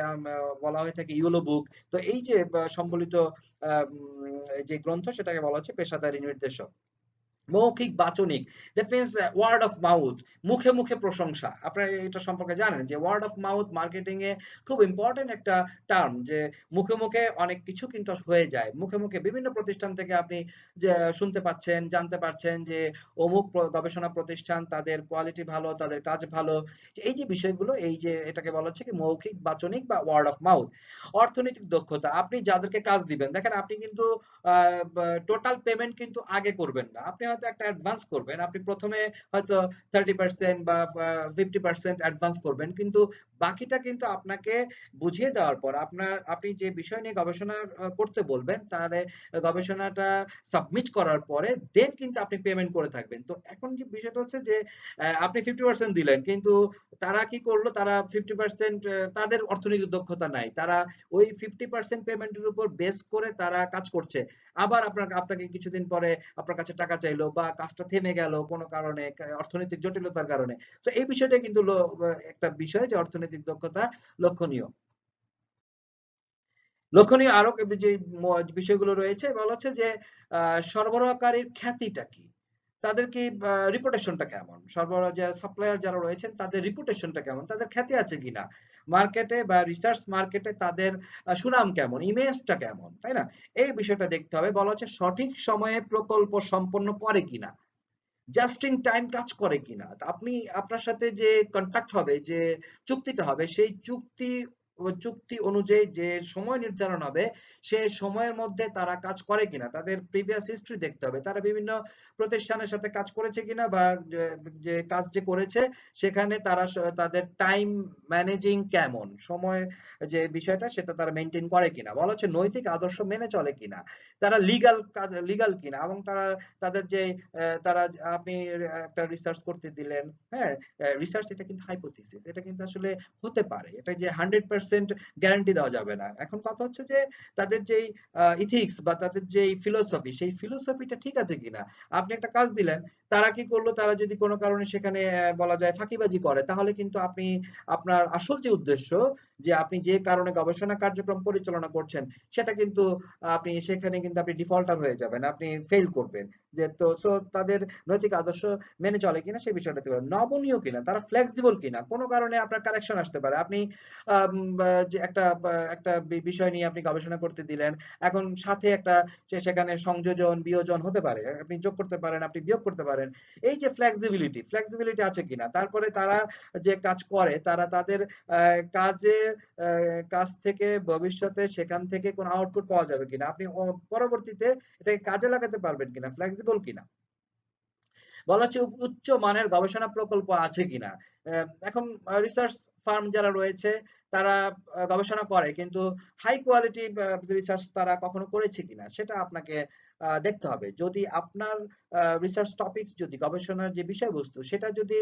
Speaker 1: বলা হয়ে থাকে ইউলো বুক। তো এই যে সম্বলিত এই যে গ্রন্থ, সেটাকে বলা হচ্ছে পেশাদারী নির্দেশক। মৌখিক বাচনিক, that means word of mouth, মুখে মুখে প্রশংসা। আপনারা এটা সম্পর্কে জানেন যে ওয়ার্ড অফ মাউথ মার্কেটিং এ খুব ইম্পর্টেন্ট একটা টার্ম, যে মুখে মুখে অনেক কিছু কিন্তু হয়ে যায়। মুখে মুখে বিভিন্ন প্রতিষ্ঠান থেকে আপনি যে শুনতে পাচ্ছেন, জানতে পারছেন যে অমুক গবেষণা প্রতিষ্ঠান, তাদের কোয়ালিটি ভালো, তাদের কাজ ভালো। এই যে বিষয়গুলো, এই যে এটাকে বলা হচ্ছে কি মৌখিক বাচনিক বা ওয়ার্ড অফ মাউথ। অর্থনৈতিক দক্ষতা, আপনি যাদেরকে কাজ দিবেন, দেখেন আপনি কিন্তু টোটাল পেমেন্ট কিন্তু আগে করবেন না। আপনি হয়তো একটা অ্যাডভান্স করবেন, আপনি প্রথমে হয়তো 30% বা 50% অ্যাডভান্স করবেন, কিন্তু বাকিটা কিন্তু আপনাকে বুঝিয়ে দেওয়ার পর, আপনি যে বিষয় নিয়ে গবেষণা করতে বলবেন, তাহলে গবেষণাটা সাবমিট করার পরে দেন কিন্তু আপনি পেমেন্ট করে থাকবেন। তো এখন যে বিষয়টা হচ্ছে যে আপনি 50% দিলেন, কিন্তু তারা কি করলো, তারা 50% তাদের অর্থনৈতিক দক্ষতা নাই, তারা ওই 50% পেমেন্টের উপর বেস করে তারা কাজ করছে। আবার আপনাকে কিছুদিন পরে আপনার কাছে টাকা চাইলো, বা কাজটা থেমে গেল কোনো কারণে, অর্থনৈতিক জটিলতার কারণে। তো এই বিষয়টা কিন্তু একটা বিষয় যে অর্থনৈতিক দক্ষতা লক্ষণীয়। লক্ষণীয় আরো যে বিষয়গুলো রয়েছে, বলা হচ্ছে যে সরবরাহকারীর খ্যাতিটা কি, তাদের কি রিপুটেশনটা কেমন, সরবরাহ যে সাপ্লায়ার যারা রয়েছেন তাদের রিপুটেশনটা কেমন, তাদের খ্যাতি আছে কিনা মার্কেটে বা রিসার্চ মার্কেটে, তাদের সুনাম কেমন, ইমেজটা কেমন, তাই না? এই বিষয়টা দেখতে হবে। বলা হচ্ছে সঠিক সময়ে প্রকল্প সম্পন্ন করে কিনা, জাস্ট ইন টাইম কাজ করে কিনা। আপনি, আপনার সাথে যে কন্ট্রাক্ট হবে, যে চুক্তিটা হবে, সেই চুক্তি অনুযায়ী যে সময় নির্ধারণ হবে, সে সময়ের মধ্যে তারা কাজ করে কিনা, তাদের প্রিভিয়াস হিস্ট্রি দেখতে হবে, তারা বিভিন্ন প্রতিষ্ঠানের সাথে কাজ করেছে কিনা, বা যে কাজ যে করেছে সেখানে তারা তাদের টাইম ম্যানেজিং কেমন, সময় যে বিষয়টা সেটা তারা মেনটেন করে কিনা। বলা হচ্ছে নৈতিক আদর্শ মেনে চলে কিনা, তারা লিগাল কিনা, এবং তাদের যে তারা, আপনি একটা রিসার্চ করতে দিলেন, হ্যাঁ, রিসার্চ এটা কিন্তু হাইপোথিসিস, এটা কিন্তু আসলে হতে পারে, এটা যে 100% গ্যারান্টি দেওয়া যাবে না। এখন কথা হচ্ছে যে তাদের যেই ইথিক্স বা তাদের যেই ফিলোসফি, সেই ফিলোসফিটা ঠিক আছে কিনা। আপনি একটা কাজ দিলেন, তারা কি করলো, তারা যদি কোনো কারণে সেখানে বলা যায় ফাঁকিবাজি করে, তাহলে কিন্তু আপনি আপনার আসল যে উদ্দেশ্য, যে আপনি যে কারণে গবেষণা কার্যক্রম পরিচালনা করছেন, সেটা কিন্তু আপনি সেখানে কিন্তু আপনি ডিফল্টার হয়ে যাবেন, আপনি ফেল করবেন। যে তো তাদের নৈতিক আদর্শ মেনে চলে কিনা সেই বিষয়টা দেখতে হবে। নমনীয় কিনা, তারা ফ্লেক্সিবল কিনা, কোনো কারণে আপনার কারেকশন আসতে পারে। আপনি যে একটা বিষয় নিয়ে আপনি গবেষণা করতে দিলেন, এখন সাথে একটা সেখানে সংযোজন বিয়োজন হতে পারে, আপনি যোগ করতে পারেন, আপনি বিয়োগ করতে পারেন। এই যে ফ্লেক্সিবিলিটি আছে কিনা। তারপরে তারা যে কাজ করে, তারা তাদের কাজে কাজ থেকে ভবিষ্যতে সেখান থেকে কোনো আউটপুট পাওয়া যাবে কিনা, আপনি পরবর্তীতে এটাকে কাজে লাগাতে পারবেন কিনা, ফ্লেক্সিবল কিনা। বলা হচ্ছে উচ্চ মানের গবেষণা প্রকল্প আছে কিনা। এখন রিসার্চ ফার্ম যারা রয়েছে তারা গবেষণা করে, কিন্তু হাই কোয়ালিটি রিসার্চ তারা কখনো করেছে কিনা সেটা আপনাকে দেখতে হবে। যদি আপনার রিসার্চ টপিকস, যদি গবেষণার যে বিষয়বস্তু সেটা যদি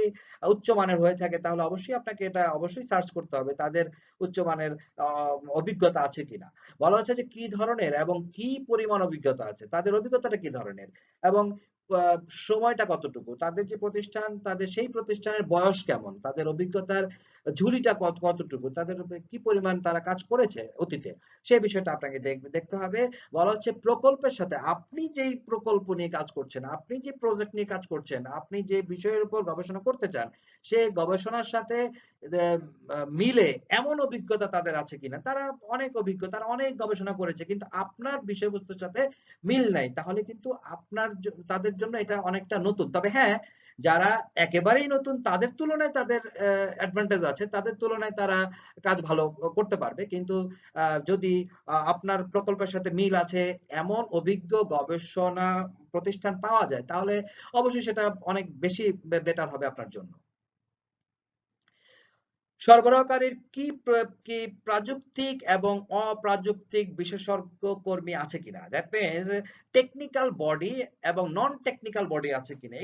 Speaker 1: উচ্চমানের হয়ে থাকে, তাহলে অবশ্যই আপনাকে এটা অবশ্যই সার্চ করতে হবে তাদের উচ্চমানের অভিজ্ঞতা আছে কিনা। বলা হচ্ছে যে কি ধরনের এবং কি পরিমাণ অভিজ্ঞতা আছে, তাদের অভিজ্ঞতাটা কি ধরনের, এবং আহ, সময়টা কতটুকু, তাদের যে প্রতিষ্ঠান, তাদের সেই প্রতিষ্ঠানের বয়স কেমন, তাদের অভিজ্ঞতার ঝুলিটা কতটুকু, তাদের কি পরিমাণ তারা কাজ করেছে অতীতে, সেই বিষয়টা আপনাকে দেখতে হবে। বলা হচ্ছে প্রকল্পের সাথে, আপনি যেই প্রকল্প নিয়ে কাজ করছেন, আপনি যে প্রজেক্ট নিয়ে কাজ করছেন, আপনি যে বিষয়ের উপর গবেষণা করতে চান, সেই গবেষণার সাথে মিলে এমন অভিজ্ঞতা তাদের আছে কিনা। তারা অনেক অভিজ্ঞ, তারা অনেক গবেষণা করেছে, কিন্তু আপনার বিষয়বস্তুর সাথে মিল নাই, তাহলে কিন্তু তাদের জন্য এটা অনেকটা নতুন। তবে হ্যাঁ, যারা একেবারেই নতুন তাদের তুলনায় তাদের অ্যাডভান্টেজ আছে, তাদের তুলনায় তারা কাজ ভালো করতে পারবে। কিন্তু যদি আপনার প্রকল্পের সাথে মিল আছে এমন অভিজ্ঞ গবেষণা প্রতিষ্ঠান পাওয়া যায়, তাহলে অবশ্যই সেটা অনেক বেশি বেটার হবে আপনার জন্য। সরবরাহকারীর কি প্রাযুক্তিক এবং অপ্রাযুক্তিক বিশেষজ্ঞ কর্মী আছে কিনা, দ্যাট মিনস টেকনিক্যাল বডি এবং নন টেকনিক্যাল বডি আছে কিনা।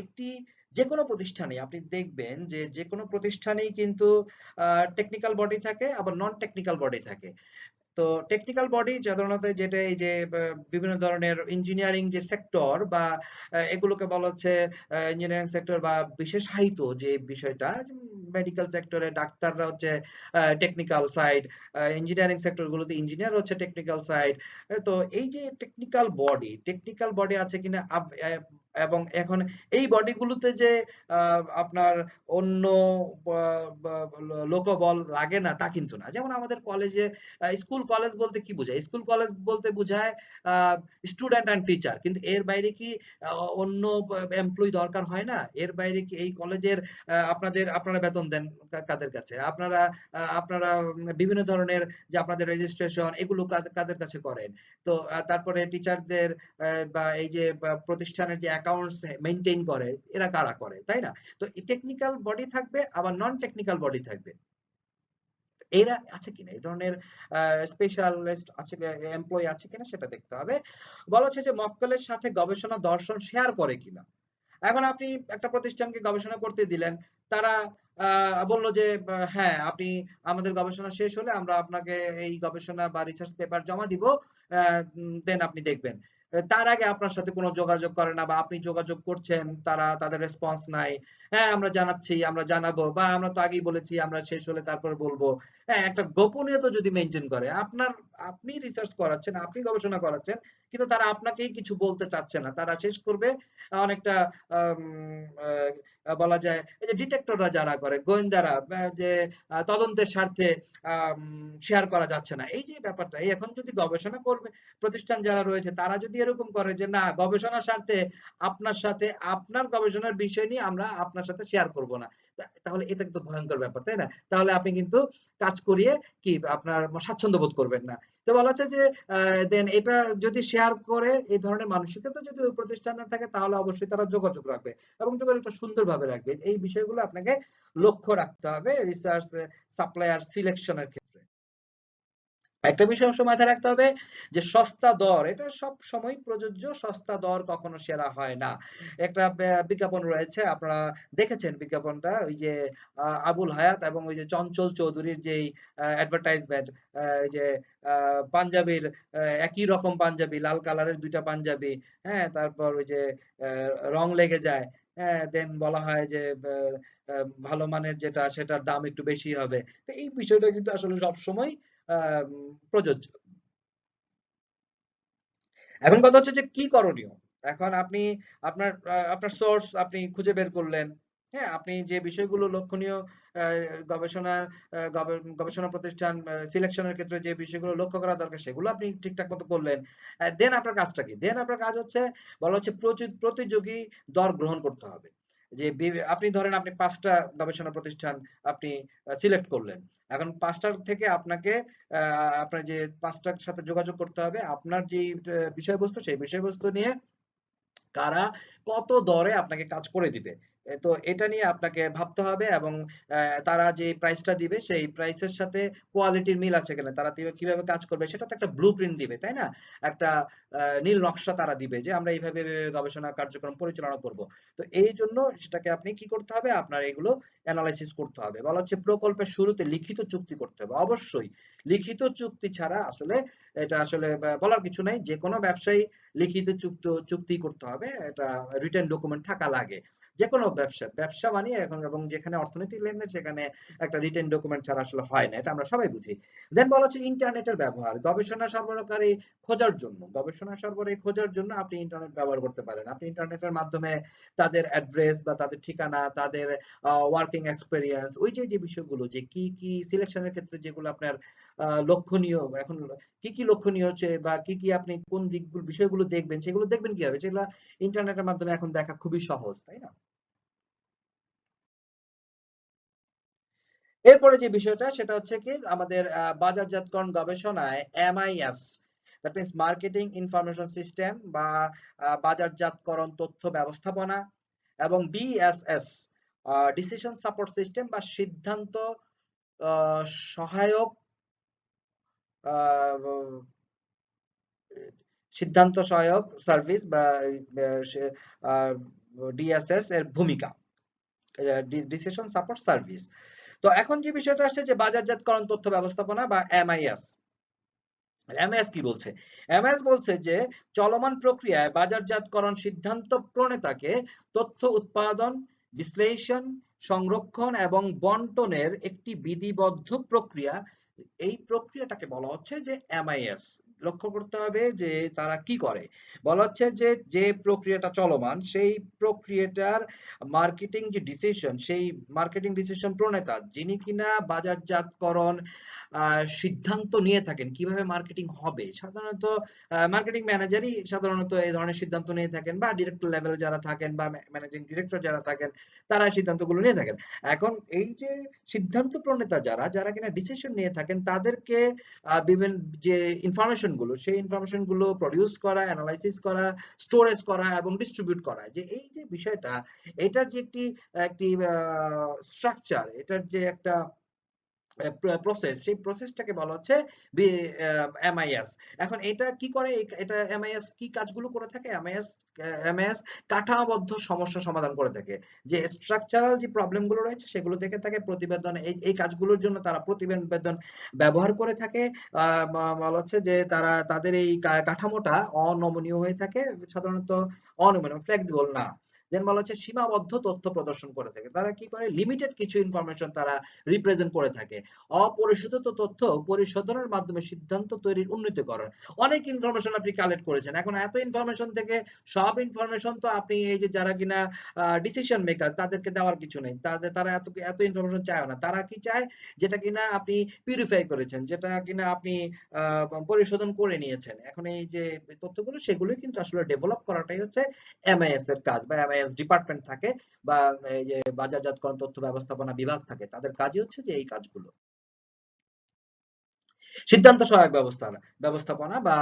Speaker 1: যে কোনো প্রতিষ্ঠানে আপনি দেখবেন যে যে কোনো প্রতিষ্ঠানেই কিন্তু টেকনিক্যাল বডি থাকে, আবার নন টেকনিক্যাল বডি থাকে। তো টেকনিক্যাল বডি সাধারণত যেটা এই যে বিভিন্ন ধরনের ইঞ্জিনিয়ারিং যে সেক্টর বা এগুলোকে বলা হচ্ছে ইঞ্জিনিয়ারিং সেক্টর বা বিশেষায়িত যে বিষয়টা, মেডিকেল সেক্টরে ডাক্তাররা হচ্ছে টেকনিক্যাল সাইড, ইঞ্জিনিয়ারিং সেক্টর গুলোতে ইঞ্জিনিয়ার হচ্ছে টেকনিক্যাল সাইড। তো এই যে টেকনিক্যাল বডি আছে কিনা, এবং এখন এই বডিগুলোতে যে আপনার অন্য লোকবল লাগে না তা কিন্তু না। যেমন আমাদের কলেজে, স্কুল কলেজ বলতে কি বোঝায়? স্কুল কলেজ বলতে বোঝায় স্টুডেন্ট অ্যান্ড টিচার, কিন্তু এর বাইরে কি অন্য এমপ্লয়ি দরকার হয় না? এর বাইরে কি এই কলেজের আপনারা বেতন দেন কাদের কাছে? আপনারা বিভিন্ন ধরনের যে আপনাদের রেজিস্ট্রেশন, এগুলো কাদের কাছে করেন? তো তারপরে টিচারদের বা এই যে প্রতিষ্ঠানের যে অ্যাকাউন্টস মেইনটেইন করে, এরা কারা করে, তাই না? তো টেকনিক্যাল বডি থাকবে, আবার নন টেকনিক্যাল বডি থাকবে। এরা আছে কিনা, এই ধরনের স্পেশালিস্ট আছে, এমপ্লয়ি আছে কিনা সেটা দেখতে হবে। বলা হচ্ছে যে মক্কেলের সাথে গবেষণা দর্শন শেয়ার করে কিনা। এখন আপনি একটা প্রতিষ্ঠানকে গবেষণা করতে দিলেন, তারা বলল যে হ্যাঁ, আপনি আমাদের গবেষণা শেষ হলে আমরা আপনাকে এই গবেষণা বা রিসার্চ পেপার জমা দিব, দেন আপনি দেখবেন। তার আগে আপনার সাথে কোনো যোগাযোগ করে না, বা আপনি যোগাযোগ করছেন, তাদের রেসপন্স নাই। হ্যাঁ, আমরা জানাচ্ছি, আমরা জানাবো, বা আমরা তো আগেই বলেছি আমরা শেষ হলে তারপর বলবো। হ্যাঁ, একটা গোপনীয়তা যদি মেনটেন করে, আপনি রিসার্চ করাচ্ছেন, আপনি গবেষণা করাচ্ছেন, কিন্তু তারা আপনাকেই কিছু বলতে চাচ্ছে না, তারা শেষ করবে অনেকটা বলা যায় এই যে ডিটেক্টররা যারা করে, গোয়েন্দারা যে তদন্তের স্বার্থে শেয়ার করা যাচ্ছে না, এই যে ব্যাপারটা। এই এখন যদি গবেষণা করবে প্রতিষ্ঠান যারা রয়েছে, তারা যদি এরকম করে যে না, গবেষণার স্বার্থে আপনার সাথে আপনার গবেষণার বিষয় নিয়ে আমরা আপনার সাথে শেয়ার করব না, তাহলে এটা কিন্তু ভয়ঙ্কর ব্যাপার, তাই না? তাহলে আপনি কিন্তু কাজ করিয়ে কি আপনার স্বাচ্ছন্দ্য বোধ করবেন না। তো বলা হচ্ছে যে দেন এটা যদি শেয়ার করে, এই ধরনের মানসিকতা যদি ওই প্রতিষ্ঠানে থাকে, তাহলে অবশ্যই তারা যোগাযোগ রাখবে, এবং যোগাযোগটা সুন্দরভাবে রাখবে। এই বিষয়গুলো আপনাকে লক্ষ্য রাখতে হবে রিসার্চ সাপ্লায়ার সিলেকশনের ক্ষেত্রে। একটা বিষয় অবশ্য মাথায় রাখতে হবে যে সস্তা দর, এটা সব সময় প্রযোজ্য, সস্তা দর কখনো সেরা হয় না। একটা বিজ্ঞাপন রয়েছে, আপনারা দেখেছেন বিজ্ঞাপনটা, ওই যে আবুল হায়াত এবং ওই যে চঞ্চল চৌধুরীর যেই অ্যাডভার্টাইজমেন্ট, এই যে পাঞ্জাবির, একই রকম পাঞ্জাবি, লাল কালারের দুইটা পাঞ্জাবি, হ্যাঁ, তারপর ওই যে রং লেগে যায়, হ্যাঁ, দেন বলা হয় যে ভালো মানের যেটা সেটার দাম একটু বেশি হবে। তো এই বিষয়টা কিন্তু আসলে সবসময় প্রযোজ্য। এখন কথা হচ্ছে যে কি করণীয়। এখন আপনি আপনার সোর্স আপনি খুঁজে বের করলেন। হ্যাঁ, আপনি যে বিষয়গুলো লক্ষণীয়, গবেষণা গবেষণা প্রতিষ্ঠান সিলেকশনের ক্ষেত্রে যে বিষয়গুলো লক্ষ্য করা দরকার, সেগুলো আপনি ঠিকঠাক মতো করলেন। দেন আপনার কাজটা কি? দেন আপনার কাজ হচ্ছে, বলা হচ্ছে প্রতিযোগী দর গ্রহণ করতে হবে। যে আপনি ধরেন আপনি ৫টা গবেষণা প্রতিষ্ঠান আপনি সিলেক্ট করলেন। এখন ৫টার থেকে আপনাকে আপনার যে ৫টার সাথে যোগাযোগ করতে হবে। আপনার যেই বিষয়বস্তু, সেই বিষয়বস্তু নিয়ে কারা কত দরে আপনাকে কাজ করে দিবে। তো এটা নিয়ে আপনাকে ভাবতে হবে এবং তারা যে প্রাইসটা দিবে সেই প্রাইসের সাথে কোয়ালিটির মিল আছে কিনা, তারা কিভাবে কাজ করবে সেটা তো একটা ব্লুপ্রিন্ট দিবে, তাই না? একটা নীল নকশা তারা দিবে যে আমরা এইভাবে গবেষণা কার্যক্রম পরিচালনা করব। তো এই জন্য সেটাকে আপনি কি করতে হবে, আপনার এগুলো অ্যানালাইসিস করতে হবে। বলা হচ্ছে প্রকল্পের শুরুতে লিখিত চুক্তি করতে হবে। অবশ্যই লিখিত চুক্তি ছাড়া আসলে এটা আসলে বলার কিছু নাই, যে কোনো ব্যবসায়ী লিখিত চুক্তি করতে হবে, এটা রিটেন ডকুমেন্ট থাকা লাগে। যেকোনো ব্যবসা মানে এখন, এবং যেখানে অর্থনৈতিক লেনদেন সেখানে একটা রিটেন ডকুমেন্ট ছাড়া আসলে হয় না, এটা আমরা সবাই বুঝি। দেন বলা হচ্ছে ইন্টারনেটের ব্যবহার গবেষণা সরবরাহকারী খোঁজার জন্য। গবেষণা সরবরাহী খোঁজার জন্য আপনি ইন্টারনেট ব্যবহার করতে পারেন। আপনি ইন্টারনেটের মাধ্যমে তাদের অ্যাড্রেস বা তাদের ঠিকানা, তাদের ওয়ার্কিং এক্সপেরিয়েন্স, ওই যে যে বিষয়গুলো, যে কি কি সিলেকশনের ক্ষেত্রে যেগুলো আপনার লক্ষণীয়, এখন কি কি লক্ষণীয় হচ্ছে বা কি কি আপনি কোন দিকগুলো বিষয়গুলো দেখবেন, সেগুলো দেখবেন কিভাবে, সেগুলো ইন্টারনেটের মাধ্যমে এখন দেখা খুবই সহজ, তাই না? এরপরে যে বিষয়টা সেটা হচ্ছে কি আমাদের বাজারজাতকরণ গবেষণায় MIS, that means marketing information system বা বাজারজাতকরণ তথ্য ব্যবস্থাপনা, এবং ডিএসএস ডিসিশন সাপোর্ট সিস্টেম বা সিদ্ধান্ত আহ, সহায়ক আহ, সিদ্ধান্ত সহায়ক সার্ভিস বা ডিএসএস এর ভূমিকা, ডিসিশন সাপোর্ট সার্ভিস। তো এখন যে বিষয়টা আসছে যে বাজারজাতকরণ তথ্য ব্যবস্থাপনা বা এমআইএস, এমএস কি বলছে? এমএস বলছে যে চলমান প্রক্রিয়ায় বাজারজাতকরণ সিদ্ধান্ত প্রণেতাকে তথ্য উৎপাদন, বিশ্লেষণ, সংরক্ষণ এবং বন্টনের একটি বিধিবদ্ধ প্রক্রিয়া, এই প্রক্রিয়াটাকে বলা হচ্ছে যে এমআইএস। লক্ষ্য করতে হবে যে তারা কি করে। বলা হচ্ছে যে যে প্রক্রিয়াটা চলমান সেই প্রক্রিয়াটার মার্কেটিং যে ডিসিশন, সেই মার্কেটিং ডিসিশন প্রণেতা যিনি কিনা বাজারজাতকরণ সিদ্ধান্ত নিয়ে থাকেন কিভাবে মার্কেটিং হবে, সাধারণত মার্কেটিং ম্যানেজারই সাধারণত এই ধরনের সিদ্ধান্ত নিয়ে থাকেন, বা ডিরেক্টর লেভেল যারা থাকেন বা ম্যানেজিং ডিরেক্টর যারা থাকেন তারা সিদ্ধান্তগুলো নিয়ে থাকেন। এখন এই যে সিদ্ধান্ত প্রণেতা যারা যারা কিনা ডিসিশন নিয়ে থাকেন তাদেরকে বিভিন্ন যে ইনফরমেশন গুলো, সেই ইনফরমেশন গুলো প্রডিউস করা, অ্যানালাইসিস করা, স্টোরেজ করা এবং ডিস্ট্রিবিউট করা, যে এই যে বিষয়টা, এটার যে একটি একটি স্ট্রাকচার, এটার যে একটা প্রসেস, সেই প্রসেসটাকে বলা হচ্ছে এমআইএস। এখন এটা কি করে, এটা এমআইএস কি কাজগুলো করে থাকে? এমআইএস এমআইএস কাঠামোবদ্ধ সমস্যা সমাধান করে থাকে, যে স্ট্রাকচারাল যে প্রবলেম গুলো রয়েছে সেগুলো থেকে থাকে প্রতিবেদন, এই কাজগুলোর জন্য তারা প্রতিবেদন ব্যবহার করে থাকে। বলা হচ্ছে যে তারা তাদের এই কাঠামোটা অনমনীয় হয়ে থাকে, সাধারণত অনমনীয়, ফ্লেক্সিবল না। দেন বলা হচ্ছে সীমাবদ্ধ তথ্য প্রদর্শন করে থাকে, তারা কি করে লিমিটেড কিছু ইনফরমেশন তারা রিপ্রেজেন্ট করে থাকে। অপরিশোধিত তথ্য পরিশোধনের মাধ্যমে সিদ্ধান্ত তৈরির উন্নীতকরণ। অনেক ইনফরমেশন আপনি কালেক্ট করেছেন, এখন এত ইনফরমেশন থেকে সব ইনফরমেশন তো আপনি এই যে যারা কিনা ডিসিশন মেকার তাদেরকে দেওয়ার কিছু নেই, তারা এত এত ইনফরমেশন চায় না। তারা কি চায়, যেটা কিনা আপনি পিউরিফাই করেছেন, যেটা কিনা আপনি পরিশোধন করে নিয়েছেন। এখন এই যে তথ্যগুলো সেগুলোই কিন্তু আসলে ডেভেলপ করাটাই হচ্ছে এমআইএস এর কাজ, বা এমআইএস ডিপার্টমেন্ট থাকে, বা এই যে বাজারজাতকরণ তথ্য ব্যবস্থাপনা বিভাগ থাকে, তাদের কাজই হচ্ছে যে এই কাজগুলো। সিদ্ধান্ত সহায়ক ব্যবস্থাপনা বা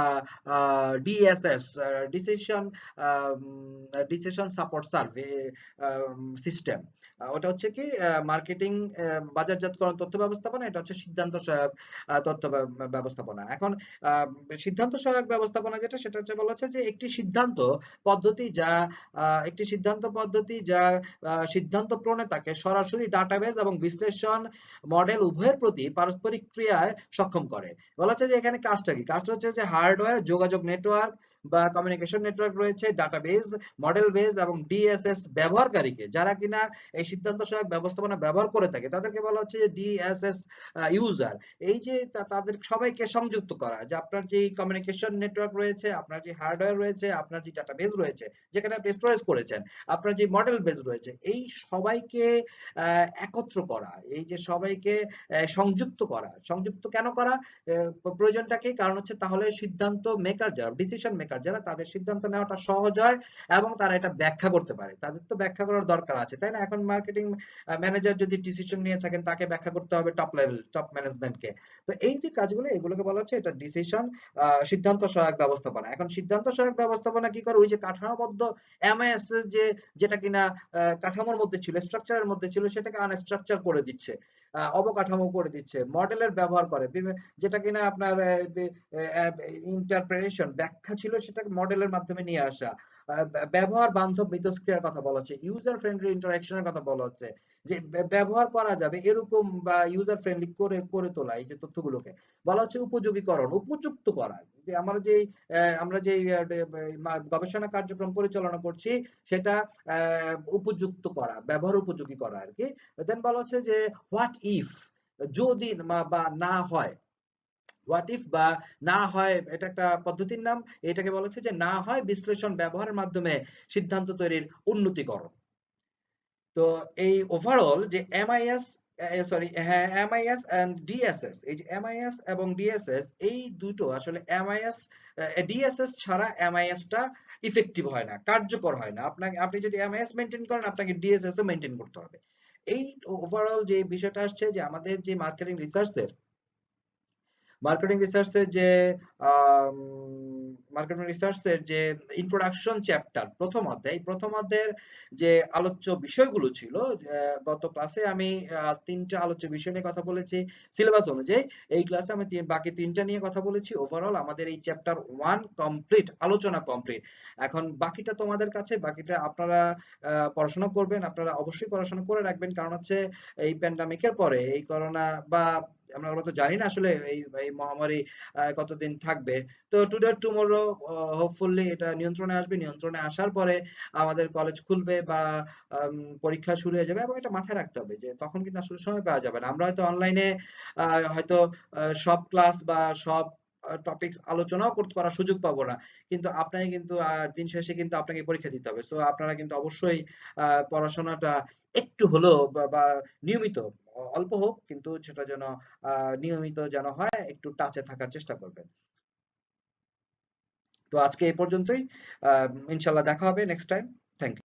Speaker 1: DSS, decision decision support survey system, ওটা হচ্ছে কি মার্কেটিং বাজারজাতকরণ তথ্য ব্যবস্থাপনা, এটা হচ্ছে সিদ্ধান্ত সহায়ক তথ্য ব্যবস্থাপনা। এখন আহ, সিদ্ধান্ত সহায়ক ব্যবস্থাপনা যেটা, সেটা হচ্ছে বলা হচ্ছে যে একটি সিদ্ধান্ত পদ্ধতি যা সিদ্ধান্ত প্রণেতাকে সরাসরি ডাটাবেজ এবং বিশ্লেষণ মডেল উভয়ের প্রতি পারস্পরিক ক্রিয়ায় সক্ষম করে। বলা হচ্ছে যে এখানে কাজটা কি, কাজটা হচ্ছে যে হার্ডওয়্যার, যোগাযোগ নেটওয়ার্ক বা কমিউনিকেশন নেটওয়ার্ক রয়েছে, ডাটাবেজ, মডেল বেজ এবং ডিএসএস ব্যবহারকারীকে, যারা কিনা এই সিদ্ধান্ত সহায়ক ব্যবস্থাপনা ব্যবহার করে থাকে তাদেরকে বলা হচ্ছে যে ডিএসএস ইউজার। এই যে তাদের সবাইকে সংযুক্ত করা, যে আপনার যে কমিউনিকেশন নেটওয়ার্ক রয়েছে, আপনার যে হার্ডওয়্যার রয়েছে, আপনার যে ডাটাবেজ রয়েছে যেখানে আপনি স্টোরেজ করেছেন, আপনার যে মডেল বেজ রয়েছে, এই সবাইকে একত্র করা, এই যে সবাইকে সংযুক্ত করা। সংযুক্ত কেন করা প্রয়োজনটা কি? কারণ হচ্ছে তাহলে সিদ্ধান্ত মেকার যারা, ডিসিশন মেকার যারা তাদের সিদ্ধান্ত নেওয়াটা সহজ হয় এবং তারা এটা ব্যাখ্যা করতে পারে। তাদের তো ব্যাখ্যা করার দরকার আছে, তাই না? এখন মার্কেটিং ম্যানেজার যদি ডিসিশন নিয়ে থাকেন তাকে ব্যাখ্যা করতে হবে টপ লেভেল, টপ ম্যানেজমেন্টকে। তো এই যে কাজগুলো এগুলোকে বলা হচ্ছে এটা ডিসিশন সিদ্ধান্ত সহায়ক ব্যবস্থাপনা। এখন সিদ্ধান্ত সহায়ক ব্যবস্থাপনা কি করে? ওই যে কাঠামোবদ্ধ এমআইএস যেটা কিনা কাঠামোর মধ্যে ছিল, স্ট্রাকচারের মধ্যে ছিল, সেটাকে আনস্ট্রাকচার করে দিচ্ছে, অবকাঠামো করে দিচ্ছে, মডেলের ব্যবহার করে, যেটা কিনা আপনার ইন্টারপ্রিটেশন ব্যাখ্যা ছিল সেটাকে মডেলের মাধ্যমে নিয়ে আসা, ব্যবহার বান্ধব মিথস্ক্রিয়ার কথা বলা হচ্ছে, ইউজার ফ্রেন্ডলি ইন্টারাকশনের কথা বলা হচ্ছে, যে ব্যবহার করা যাবে এরকম বা ইউজার ফ্রেন্ডলি করে করে তোলা এই যে তথ্যগুলোকে বলা হচ্ছে উপযোগীকরণ, উপযুক্ত করা। যে আমরা যে গবেষণা কার্যক্রম পরিচালনা করছি সেটা উপযুক্ত করা, ব্যবহার উপযোগী করা আর কি। দেন বলা হচ্ছে যে হোয়াট ইফ, যদি বা না হয়, হোয়াট ইফ বা না হয়, এটা একটা পদ্ধতির নাম। এটাকে বলা হচ্ছে যে না হয় বিশ্লেষণ ব্যবহারের মাধ্যমে সিদ্ধান্ত তৈরির উন্নতিকরণ। তো এই ওভারঅল যে এমআইএস, সরি হ্যাঁ, এমআইএস এন্ড ডিএসএস, এই যে এমআইএস এবং ডিএসএস এই দুটো আসলে এমআইএস, ডিএসএস ছাড়া এমআইএস টা ইফেক্টিভ হয় না, কার্যকর হয় না। আপনি যদি এমআইএস মেনটেন করেন আপনাকে ডিএসএস ও মেনটেন করতে হবে। এই ওভারঅল যে বিষয়টা আসছে যে আমাদের যে মার্কেটিং রিসার্চের যে মার্কেটিং রিসার্চের যে ইন্ট্রোডাকশন চ্যাপ্টার, প্রথম অধ্যায়ের যে আলোচ্য বিষয়গুলো ছিল, গত ক্লাসে আমি তিনটা আলোচ্য বিষয় নিয়ে কথা বলেছি সিলেবাস অনুযায়ী। এই ক্লাসে আমি বাকি তিনটা নিয়ে কথা বলেছি। ওভারঅল আমাদের এই চ্যাপ্টার 1 কমপ্লিট, আলোচনা কমপ্লিট। এখন বাকিটা তোমাদের কাছে, বাকিটা আপনারা পড়াশোনা করবেন, আপনারা অবশ্যই পড়াশোনা করে রাখবেন, কারণ হচ্ছে এই প্যান্ডামিকের পরে, এই করোনা বা আমরা তো জানি না আসলে এই মহামারী কতদিন থাকবে। তো টুডে টুমরো হোপফুলি এটা নিয়ন্ত্রণে আসবে, নিয়ন্ত্রণে আসার পরে আমাদের কলেজ খুলবে বা পরীক্ষা শুরু হয়ে যাবে। এবং এটা মাথায় রাখতে হবে যে তখন কিন্তু আসলে সময় পাওয়া যাবে না। আমরা হয়তো অনলাইনে হয়তো সব ক্লাস বা সব টপিকস আলোচনাও করার সুযোগ পাবো না, কিন্তু আপনাকে কিন্তু দিন শেষে কিন্তু আপনাকে পরীক্ষা দিতে হবে। সো আপনারা কিন্তু অবশ্যই পড়াশোনাটা একটু হলেও বা নিয়মিত, অল্প হোক কিন্তু সেটা যেন নিয়মিত যেন হয়, একটু টাচে থাকার চেষ্টা করবেন। তো আজকে এই পর্যন্তই। ইনশাল্লাহ দেখা হবে নেক্সট টাইম। Thank you.